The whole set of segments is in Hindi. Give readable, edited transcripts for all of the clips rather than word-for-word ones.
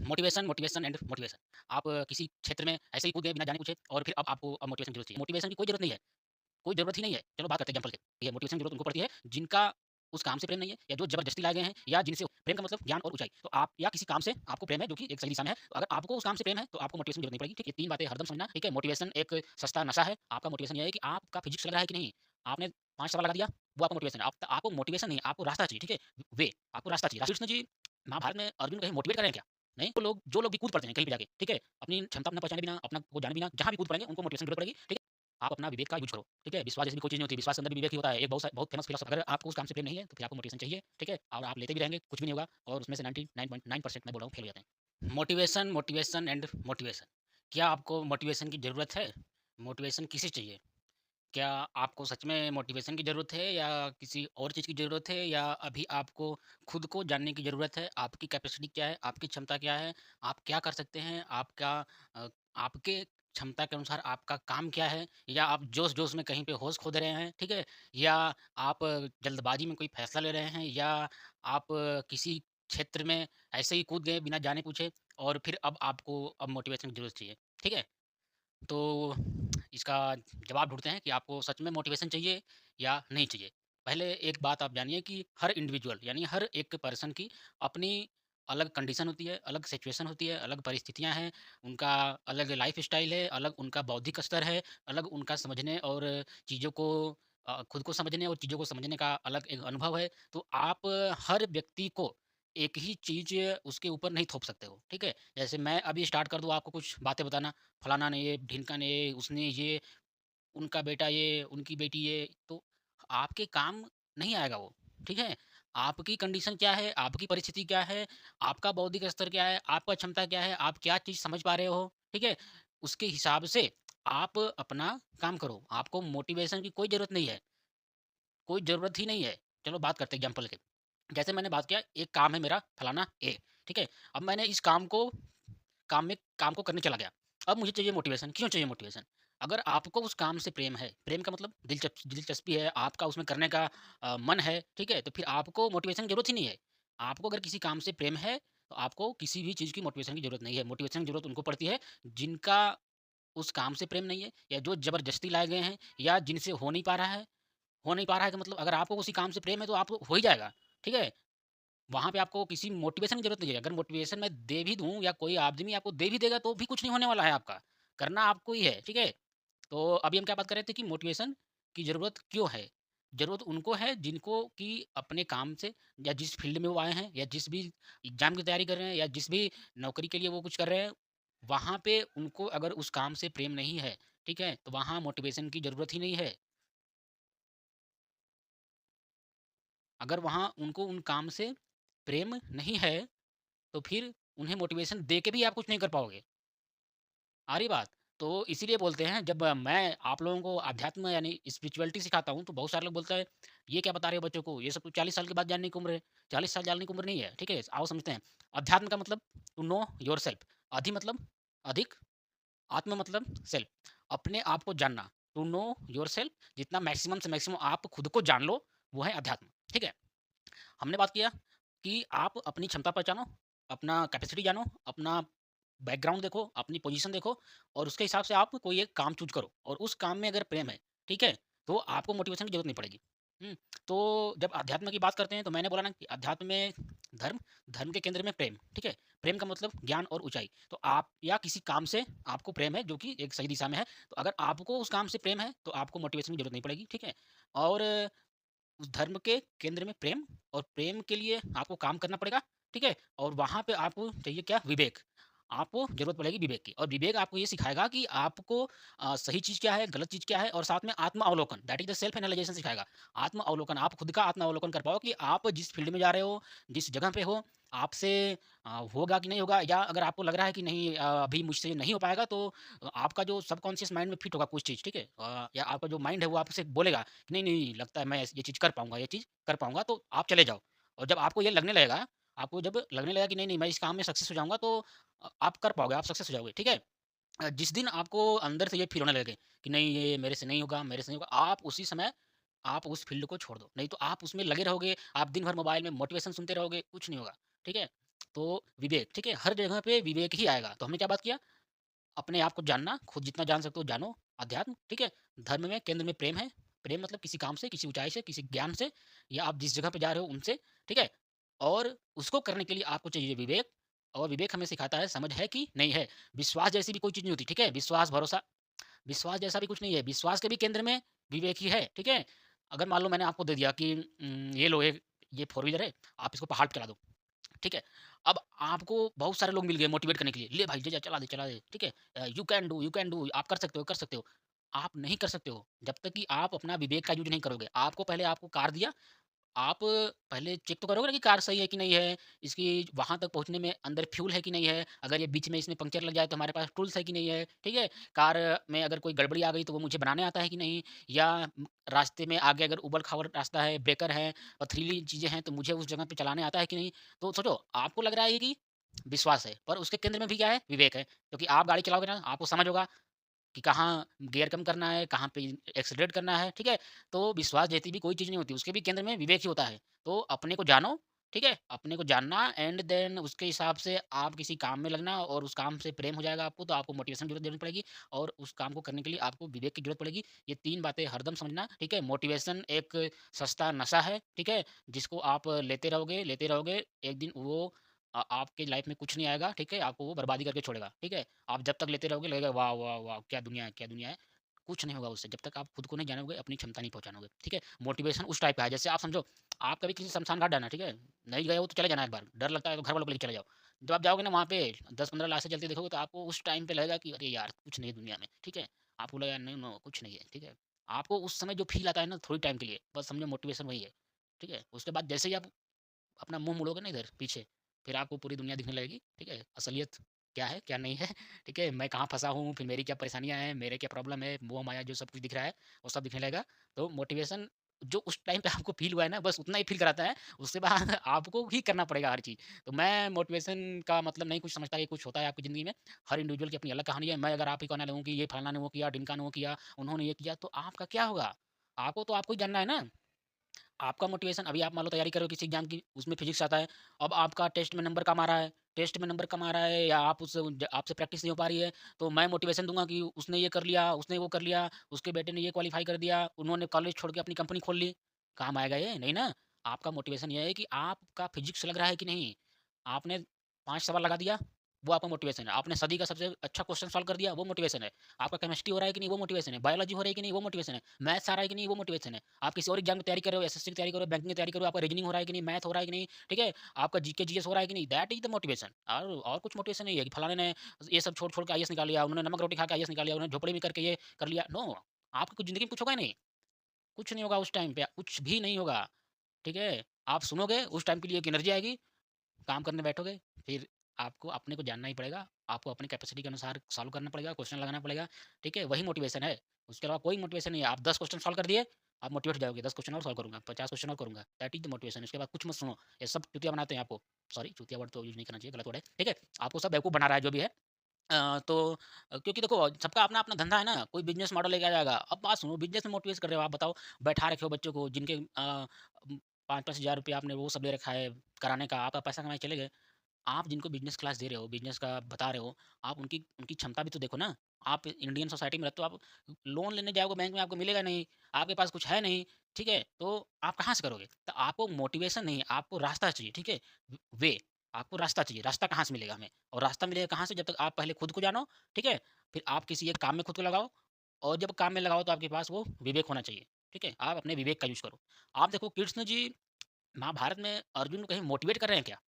Motivation, motivation and motivation. आप किसी क्षेत्र में ऐसे ही कूद गए बिना जाने पूछे और फिर अब आपको अब मोटिवेशन की ज़रूरत चाहिए। मोटिवेशन की कोई ज़रूरत नहीं है, कोई ज़रूरत ही नहीं है। चलो बात करते हैं एग्ज़ाम्पल की। ये मोटिवेशन की ज़रूरत उनको पड़ती है जिनका उस काम से प्रेम नहीं है या जो ज़बरदस्ती लाए गए हैं या जिनसे प्रेम का मतलब ज्ञान और ऊँचाई। तो आप या किसी काम से आपको प्रेम है जो कि एक सही दिशा में है। तो अगर आपको उस काम से प्रेम है तो आपको मोटिवेशन की ज़रूरत नहीं पड़ेगी। ठीक है? 3 बातें हरदम समझना। ठीक है? मोटिवेशन एक सस्ता नशा है। आपका मोटिवेशन ये है कि आपका फिज़िक्स लग रहा है कि नहीं? आपने 5 सवाल लगा दिया, वो आपका मोटिवेशन है। आपको मोटिवेशन नहीं है, आपको रास्ता चाहिए। ठीक है? वे आपको रास्ता चाहिए। कृष्ण जी महाभारत में अर्जुन को कहीं मोटिवेट कर रहे हैं क्या? नहीं, तो लोग जो लोग भी कूद पड़ते हैं कहीं भी जाके, ठीक है? अपनी क्षमता ना पहचाने बिना, अपना को जाने बिना जहाँ भी कूद पड़ेंगे उनको मोटिवेशन की ज़रूरत पड़ेगी, ठीक है? आप अपना विवेक का यूज़ करो, ठीक है? विश्वास जैसी भी कोई चीज़ नहीं होती, विश्वास के अंदर भी विवेक ही होता है। एक बहुत फेमस फिलॉसफर अगर आपको उस काम से प्रेम नहीं है, तो फिर आपको मोटिवेशन चाहिए, ठीक है? और आप लेते भी रहेंगे, कुछ भी नहीं होगा और उसमें से 99.9% मैं बोल रहा हूँ फेल हो जाते हैं। Motivation, motivation and motivation. क्या आपको मोटिवेशन की ज़रूरत है? मोटिवेशन किसे चाहिए? क्या आपको सच में मोटिवेशन की ज़रूरत है या किसी और चीज़ की ज़रूरत है या अभी आपको खुद को जानने की ज़रूरत है? आपकी कैपेसिटी क्या है? आपकी क्षमता क्या है? आप क्या कर सकते हैं? अ, आपके क्षमता के अनुसार आपका काम क्या है? या आप जोश-जोश में कहीं पे होश खो दे रहे हैं, ठीक है? या आप जल्दबाज़ी में कोई फ़ैसला ले रहे हैं या आप किसी क्षेत्र में ऐसे ही कूद गए बिना जाने पूछे और फिर अब आपको अब मोटिवेशन की ज़रूरत चाहिए, ठीक है? तो इसका जवाब ढूँढते हैं कि आपको सच में मोटिवेशन चाहिए या नहीं चाहिए। पहले एक बात आप जानिए कि हर इंडिविजुअल यानी हर एक पर्सन की अपनी अलग कंडीशन होती है, अलग सिचुएशन होती है, अलग परिस्थितियाँ हैं, उनका अलग लाइफ़स्टाइल है, अलग उनका बौद्धिक स्तर है, अलग उनका समझने और चीज़ों को खुद को समझने और चीज़ों को समझने का अलग एक अनुभव है। तो आप हर व्यक्ति को एक ही चीज़ उसके ऊपर नहीं थोप सकते हो, ठीक है? जैसे मैं अभी स्टार्ट कर दूँ आपको कुछ बातें बताना फलाना ने ये, ढिमका ने ये, उसने ये, उनका बेटा ये, उनकी बेटी ये, तो आपके काम नहीं आएगा वो, ठीक है? आपकी कंडीशन क्या है, आपकी परिस्थिति क्या है, आपका बौद्धिक स्तर क्या है, आपका क्षमता क्या है, आप क्या चीज़ समझ पा रहे हो, ठीक है? उसके हिसाब से आप अपना काम करो। आपको मोटिवेशन की कोई ज़रूरत नहीं है, कोई ज़रूरत ही नहीं है। चलो बात करते हैं एग्ज़ाम्पल की। जैसे मैंने बात किया एक काम है मेरा फलाना ए, ठीक है? अब मैंने इस काम को करने चला गया। अब मुझे चाहिए मोटिवेशन, क्यों चाहिए मोटिवेशन? अगर आपको उस काम से प्रेम है, प्रेम का मतलब दिलचस्पी है, आपका उसमें करने का मन है, ठीक है? तो फिर आपको मोटिवेशन की ज़रूरत ही नहीं है। आपको अगर किसी काम से प्रेम है, तो आपको किसी भी चीज़ की मोटिवेशन की ज़रूरत नहीं है। मोटिवेशन की ज़रूरत उनको पड़ती है, जिनका उस काम से प्रेम नहीं है या जो ज़बरदस्ती लाए गए हैं या जिनसे हो नहीं पा रहा है का मतलब अगर आपको उसी काम से प्रेम है, तो आप हो ही जाएगा, ठीक है? वहाँ पे आपको किसी मोटिवेशन की ज़रूरत नहीं है। अगर मोटिवेशन मैं दे भी दूँ या कोई आदमी आपको दे भी देगा तो भी कुछ नहीं होने वाला है आपका। करना आपको ही है, ठीक है? तो अभी हम क्या बात कर रहे थे कि मोटिवेशन की ज़रूरत क्यों है? ज़रूरत उनको है जिनको कि अपने काम से या जिस फ़ील्ड में वो आए हैं या जिस भी एग्ज़ाम की तैयारी कर रहे हैं या जिस भी नौकरी के लिए वो कुछ कर रहे हैं, वहाँ पे उनको अगर उस काम से प्रेम नहीं है, ठीक है? तो वहाँ मोटिवेशन की ज़रूरत ही नहीं है। अगर वहाँ उनको उन काम से प्रेम नहीं है तो फिर उन्हें मोटिवेशन दे के भी आप कुछ नहीं कर पाओगे। आ रही बात? तो इसीलिए बोलते हैं जब मैं आप लोगों को अध्यात्म यानी स्पिरिचुअलिटी सिखाता हूँ, तो बहुत सारे लोग बोलते हैं, "ये क्या बता रहे हो बच्चों को? ये सब तो 40 साल के बाद जानने की उम्र है।" 40 साल जानने की उम्र नहीं है, ठीक है? आओ समझते हैं। अध्यात्म का मतलब टू नो योरसेल्फ। अधि मतलब अधिक, आत्म मतलब सेल्फ। अपने आप को जानना, टू नो योरसेल्फ जितना मैक्सिमम से मैक्सिमम आप खुद को जान लो, वो है अध्यात्म, ठीक है? हमने बात किया कि आप अपनी क्षमता पहचानो, अपना कैपेसिटी जानो, अपना बैकग्राउंड देखो, अपनी पोजीशन देखो और उसके हिसाब से आप कोई एक काम चूज़ करो और उस काम में अगर प्रेम है, ठीक है? तो आपको मोटिवेशन की ज़रूरत नहीं पड़ेगी। हुँ, तो जब अध्यात्म की बात करते हैं तो मैंने बोला ना कि अध्यात्म में धर्म, धर्म के केंद्र में प्रेम, ठीक है? प्रेम का मतलब ज्ञान और ऊँचाई। तो आप या किसी काम से आपको प्रेम है जो कि एक सही दिशा में है, तो अगर आपको उस काम से प्रेम है, तो आपको मोटिवेशन की ज़रूरत नहीं पड़ेगी, ठीक है? और उस धर्म के केंद्र में प्रेम और प्रेम के लिए आपको काम करना पड़ेगा, ठीक है? और वहाँ पे आपको चाहिए क्या? विवेक। आपको ज़रूरत पड़ेगी विवेक की और विवेक आपको ये सिखाएगा कि आपको सही चीज़ क्या है, गलत चीज़ क्या है और साथ में आत्म-अवलोकन दैट इज़ द सेल्फ एनालाइज़ेशन सिखाएगा। आत्म-अवलोकन, आप खुद का आत्म-अवलोकन कर पाओ कि आप जिस फ़ील्ड में जा रहे हो, जिस जगह पे हो, आपसे होगा कि नहीं होगा या अगर आपको लग रहा है कि नहीं अभी मुझसे ये नहीं हो पाएगा तो आपका जो सबकॉन्शियस माइंड में फिट होगा कुछ चीज़, ठीक है? या आपका जो माइंड है वो आपसे बोलेगा नहीं, नहीं, लगता है मैं ये चीज़ कर पाऊँगा, ये चीज़ कर पाऊँगा, तो आप चले जाओ। और जब आपको ये लगने लगेगा, आपको जब लगने लगेगा कि नहीं, नहीं, मैं इस काम में सक्सेस हो जाऊँगा, तो आप कर पाओगे, आप सक्सेस हो जाओगे, ठीक है? जिस दिन आपको अंदर से ये फ़ील होने लगे कि नहीं, ये मेरे से नहीं होगा, मेरे से नहीं होगा, आप उसी समय आप उस फ़ील्ड को छोड़ दो। नहीं तो आप उसमें लगे रहोगे, आप दिन भर मोबाइल में मोटिवेशन सुनते रहोगे, कुछ नहीं होगा, ठीक है? तो विवेक, ठीक है? हर जगह पे विवेक ही आएगा। तो हमने क्या बात किया? अपने आप को जानना, खुद जितना जान सकते हो जानो, अध्यात्म, ठीक है? धर्म में केंद्र में प्रेम है, प्रेम मतलब किसी काम से, किसी ऊँचाई से, किसी ज्ञान से या आप जिस जगह पे जा रहे हो उनसे, ठीक है? और उसको करने के लिए आपको चाहिए विवेक और विवेक हमें सिखाता है समझ है कि नहीं है। विश्वास जैसी भी कोई चीज़ नहीं होती, ठीक है? विश्वास, भरोसा विश्वास जैसा भी कुछ नहीं है, विश्वास के भी केंद्र में विवेक ही है, ठीक है? अगर मान लो मैंने आपको दे दिया कि ये लो ये फ़ोर व्हीलर है, आप इसको पहाड़ पे चला दो। ठीक है? अब आपको बहुत सारे लोग मिल गए मोटिवेट करने के लिए, "ले भाई ले जा, चला दे।" ठीक है? यू कैन डू, आप कर सकते हो, कर सकते हो। आप नहीं कर सकते हो, जब तक कि आप अपना विवेक का यूज़ नहीं करोगे। आपको पहले आपको कार दिया, आप पहले चेक तो करोगे ना कि कार सही है कि नहीं है, इसकी वहाँ तक पहुँचने में अंदर फ्यूल है कि नहीं है, अगर ये बीच में इसमें पंक्चर लग जाए तो हमारे पास टूल्स है कि नहीं है, ठीक है? कार में अगर कोई गड़बड़ी आ गई तो वो मुझे बनाने आता है कि नहीं या रास्ते में आगे अगर ऊबड़-खाबड़ रास्ता है, ब्रेकर है, पथरीली चीज़ें हैं तो मुझे उस जगह पे चलाने आता है कि नहीं? तो सोचो आपको लग रहा है ये कि विश्वास है, पर उसके केंद्र में भी क्या है? विवेक है, क्योंकि आप गाड़ी चलाओगे ना आपको समझ होगा कि कहाँ गियर कम करना है, कहाँ पे एक्सेलरेट करना है, ठीक है? तो विश्वास जैसी भी कोई चीज़ नहीं होती, उसके भी केंद्र में विवेक ही होता है। तो अपने को जानो, ठीक है? अपने को जानना एंड देन उसके हिसाब से आप किसी काम में लगना और उस काम से प्रेम हो जाएगा आपको, तो आपको मोटिवेशन की ज़रूरत पड़ेगी और उस काम को करने के लिए आपको विवेक की ज़रूरत पड़ेगी। ये 3 बातें हरदम समझना, ठीक है? मोटिवेशन एक सस्ता नशा है, ठीक है? जिसको आप लेते रहोगे, एक दिन वो आपके लाइफ़ में कुछ नहीं आएगा, ठीक है? आपको वो बर्बादी करके छोड़ेगा, ठीक है? आप जब तक लेते रहोगे लगेगा वाह, वाह, वाह! क्या दुनिया है, क्या दुनिया है। कुछ नहीं होगा उससे जब तक आप खुद को नहीं जानोगे, अपनी क्षमता नहीं पहचानोगे, ठीक है? मोटिवेशन उस टाइप का है जैसे आप समझो, आप कभी किसी शमशान घाट जाना, ठीक है? नहीं गए हो तो चले जाना एक बार, डर लगता है तो घर वालों को लेके चले जाओ। जब आप जाओगे ना वहाँ पे 10-15 लाशें जलती देखोगे तो आपको उस टाइम पे लगेगा कि अरे यार! कुछ नहीं है दुनिया में, ठीक है? आपको लगेगा नहीं नो कुछ नहीं है, ठीक है? आपको उस समय जो फ़ील आता है ना थोड़ी टाइम के लिए, बस समझो मोटिवेशन वही है, ठीक है? उसके बाद जैसे ही आप अपना मुँह मोड़ोगे ना इधर पीछे, फिर आपको पूरी दुनिया दिखने लगेगी, ठीक है? असलियत क्या है, क्या नहीं है, ठीक है? मैं कहाँ फँसा हूँ, फिर मेरी क्या परेशानियाँ हैं, मेरे क्या प्रॉब्लम है, मोह-माया जो सब कुछ दिख रहा है, वो सब दिखने लगेगा। तो मोटिवेशन जो उस टाइम पे आपको फ़ील हुआ है ना, बस उतना ही फ़ील कराता है, उसके बाद आपको ही करना पड़ेगा हर चीज़। तो मैं मोटिवेशन का मतलब नहीं कुछ समझता कि कुछ होता है आपकी ज़िंदगी में, हर इंडिविजुअल की अपनी अलग कहानी है। मैं अगर आप ही कहने लगूँ कि ये फलाना ने वो किया, ढिमका ने वो किया, उन्होंने ये किया, तो आपका क्या होगा? आपको ही जानना है ना। आपका मोटिवेशन अभी आप मान लो तैयारी कर रहे हो किसी एग्जाम की, उसमें फिजिक्स आता है। अब आपका टेस्ट में नंबर कम आ रहा है, टेस्ट में नंबर कम आ रहा है या आप उस ज आपसे प्रैक्टिस नहीं हो पा रही है, तो मैं मोटिवेशन दूँगा कि उसने ये कर लिया, उसने वो कर लिया, उसके बेटे ने ये क्वालीफाई कर दिया, उन्होंने कॉलेज छोड़ के अपनी कंपनी खोल ली। काम आएगा ये? नहीं ना। आपका मोटिवेशन ये है कि आपका फिजिक्स लग रहा है कि नहीं? आपने 5 सवाल लगा दिया, वो आपका मोटिवेशन है। आपने सदी का सबसे अच्छा क्वेश्चन सॉल्व कर दिया, वो मोटिवेशन है। आपका केमिस्ट्री हो रहा है कि नहीं, वो मोटिवेशन है। बायोलॉजी हो रही है कि नहीं, वो मोटिवेशन है। मैथ्स आ रहा है कि नहीं, वो मोटिवेशन है। आप किसी और एग्जाम की तैयारी कर रहे हो, एसएससी की तैयारी कर रहे हो, बैंकिंग की तैयारी कर रहे हो, आपका रीजनिंग हो रहा है कि नहीं, मैथ हो रहा है कि नहीं, ठीक है? आपका जीके, जीएस हो रहा है कि नहीं, दैट इज़ द मोटिवेशन। और कुछ मोटिवेशन नहीं है कि फलाने ने ये सब छोड़-छोड़ के आईएएस निकाल लिया, उन्होंने नमक रोटी खा के आईएएस निकाल लिया, उन्होंने झोपड़ी में करके ये कर लिया। नो, आपकी कुछ ज़िंदगी में कुछ होगा ही नहीं। कुछ नहीं होगा उस टाइम पे, कुछ भी नहीं होगा, ठीक है? आप सुनोगे, उस टाइम के लिए एक एनर्जी आएगी, काम करने बैठोगे, फिर आपको अपने को जानना ही पड़ेगा। आपको अपनी कैपेसिटी के अनुसार सॉल्व करना पड़ेगा, क्वेश्चन लगाना पड़ेगा, ठीक है? वही मोटिवेशन है। उसके अलावा कोई मोटिवेशन नहीं है। आप 10 क्वेश्चन सॉल्व कर दिए, आप मोटिवेट हो जाओगे, 10 क्वेश्चन और सॉल्व करूँगा, 50 क्वेश्चन और करूँगा। That is the motivation. उसके बाद कुछ मत सुनो। ये सब चूतिया बनाते हैं आपको। सॉरी चूतिया वर्ड तो यूज़ नहीं करना चाहिए, गलत वर्ड है, ठीक है? आपको सब बेवकूफ़ बना रहा है जो भी है। तो क्योंकि देखो सबका अपना-अपना धंधा है ना, कोई बिज़नेस मॉडल लेके आ जाएगा। अब बात सुनो बिज़नेस में मोटिवेट कर रहे हो आप बताओ, बैठा रखे हो बच्चों को जिनके 5-5 हज़ार रुपया आपने वो सब ले रखा है कराने का, आपका पैसा कमाए चले गए। आप जिनको बिज़नेस क्लास दे रहे हो, बिज़नेस का बता रहे हो, आप उनकी उनकी क्षमता भी तो देखो ना। आप इंडियन सोसाइटी में रहते हो, आप लोन लेने जाओगे बैंक में आपको मिलेगा नहीं, आपके पास कुछ है नहीं, ठीक है? तो आप कहाँ से करोगे? तो आपको मोटिवेशन नहीं, आपको रास्ता चाहिए, ठीक है? वे आपको रास्ता चाहिए, रास्ता कहाँ से मिलेगा हमें? और रास्ता मिलेगा कहाँ से? जब तक आप पहले खुद को जानो, ठीक है? फिर आप किसी एक काम में खुद को लगाओ और जब काम में लगाओ तो आपके पास वो विवेक होना चाहिए, ठीक है? आप अपने विवेक का यूज़ करो। आप देखो कृष्ण जी महाभारत में अर्जुन को कहीं मोटिवेट कर रहे हैं क्या?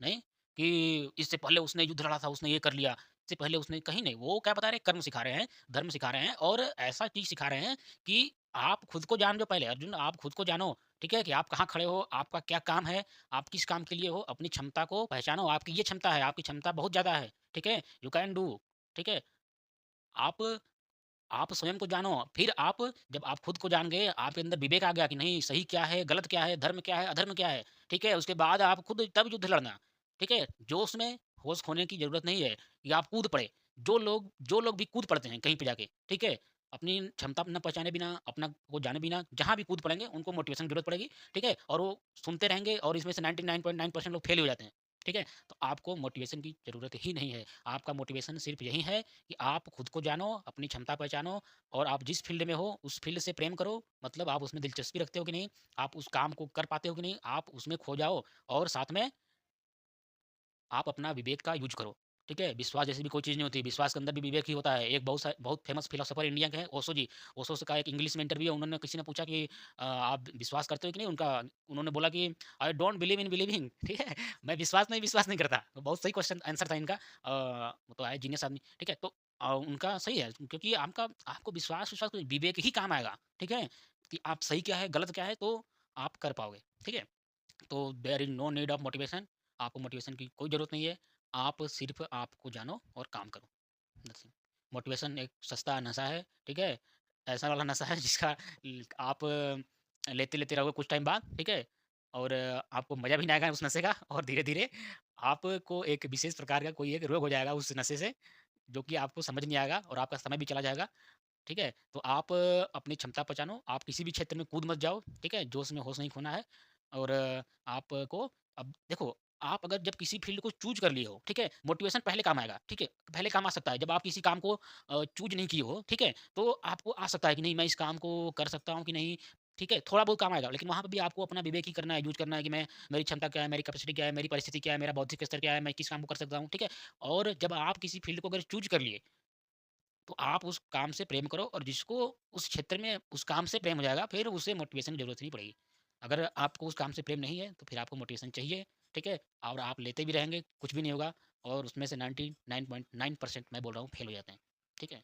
नहीं, कि इससे पहले उसने युद्ध लड़ा था, उसने ये कर लिया, इससे पहले उसने कहीं नहीं, वो क्या बता रहे हैं? कर्म सिखा रहे हैं, धर्म सिखा रहे हैं और ऐसा चीज़ सिखा रहे हैं कि आप खुद को जान लो पहले, अर्जुन आप खुद को जानो, ठीक है? कि आप कहाँ खड़े हो, आपका क्या काम है, आप किस काम के लिए हो, अपनी क्षमता को पहचानो, आपकी ये क्षमता है, आपकी क्षमता बहुत ज़्यादा है, ठीक है? यू कैन डू, ठीक है? आप आप स्वयं को जानो, फिर आप जब आप खुद को जान गए, आपके अंदर विवेक आ गया कि नहीं सही क्या है, गलत क्या है, धर्म क्या है, अधर्म क्या है, ठीक है? उसके बाद आप खुद तब युद्ध लड़ना, ठीक है? जोश में होश खोने की ज़रूरत नहीं है कि आप कूद पड़े। जो लोग भी कूद पड़ते हैं कहीं पे जाके, ठीक है? अपनी क्षमता ना पहचाने बिना, अपना को जाने बिना, जहाँ भी कूद पड़ेंगे, उनको मोटिवेशन की ज़रूरत पड़ेगी, ठीक है? और वो सुनते रहेंगे और इसमें से 99.9% लोग फेल ही हो जाते हैं। ठीक है? तो आपको मोटिवेशन की ज़रूरत ही नहीं है। आपका मोटिवेशन सिर्फ़ यही है कि आप खुद को जानो, अपनी क्षमता पहचानो और आप जिस फ़ील्ड में हो, उस फ़ील्ड से प्रेम करो। मतलब आप उसमें दिलचस्पी रखते हो कि नहीं, आप उस काम को कर पाते हो कि नहीं, आप उसमें खो जाओ और साथ में आप अपना विवेक का यूज़ करो, ठीक है? विश्वास जैसी भी कोई चीज़ नहीं होती, विश्वास के अंदर भी विवेक ही होता है। एक बहुत फ़ेमस फ़िलॉसफ़र इंडिया के हैं ओशो जी। ओशो से का एक इंग्लिश में इंटरव्यू है, उन्होंने किसी ने पूछा कि आप विश्वास करते हो कि नहीं? उन्होंने बोला कि I don't believe in believing ठीक है? मैं विश्वास नहीं करता। तो बहुत सही क्वेश्चन आंसर था इनका। वो तो है जीनियस आदमी, ठीक है? तो उनका सही है क्योंकि आपका आपको विश्वास-विश्वास विवेक ही काम आएगा, ठीक है? कि आप सही क्या है, गलत क्या है, तो आप कर पाओगे, ठीक है? तो there is no need of motivation. आपको मोटिवेशन की कोई ज़रूरत नहीं है। आप सिर्फ़ आपको जानो और काम करो। That's it. मोटिवेशन एक सस्ता नशा है, ठीक है? ऐसा वाला नशा है जिसका आप लेते-लेते रहोगे कुछ टाइम बाद, ठीक है? और आपको मज़ा भी नहीं आएगा उस नशे का और धीरे-धीरे आपको एक विशेष प्रकार का कोई एक रोग हो जाएगा उस नशे से, जो कि आपको समझ नहीं आएगा और आपका समय भी चला जाएगा। ठीक है? तो आप अपनी क्षमता पहचानो, आप किसी भी क्षेत्र में कूद मत जाओ, ठीक है? जोश में होश नहीं खोना है और आपको अब देखो, आप अगर जब किसी फ़ील्ड को चूज़ कर लिए हो, ठीक है? मोटिवेशन पहले काम आएगा, ठीक है? पहले काम आ सकता है, जब आप किसी काम को चूज़ नहीं किए हो, ठीक है? तो आपको आ सकता है कि नहीं मैं इस काम को कर सकता हूँ कि नहीं, ठीक है? थोड़ा बहुत काम आएगा, लेकिन वहाँ पे भी आपको अपना विवेक ही करना है, यूज़ करना है कि मैं मेरी क्षमता क्या है, मेरी कैपेसिटी क्या है, मेरी परिस्थिति क्या है, मेरा बौद्धिक स्तर क्या है, मैं किस काम को कर सकता हूँ, ठीक है? और जब आप किसी फ़ील्ड को अगर चूज़ कर लिए तो आप उस काम से प्रेम करो और जिसको उस क्षेत्र में उस काम से प्रेम हो जाएगा, फिर उसे मोटिवेशन की ज़रूरत नहीं पड़ेगी। अगर आपको उस काम से प्रेम नहीं है, तो फिर आपको मोटिवेशन चाहिए, ठीक है? और आप लेते भी रहेंगे, कुछ भी नहीं होगा और उसमें से 99.9% मैं बोल रहा हूँ फेल हो जाते हैं, ठीक है?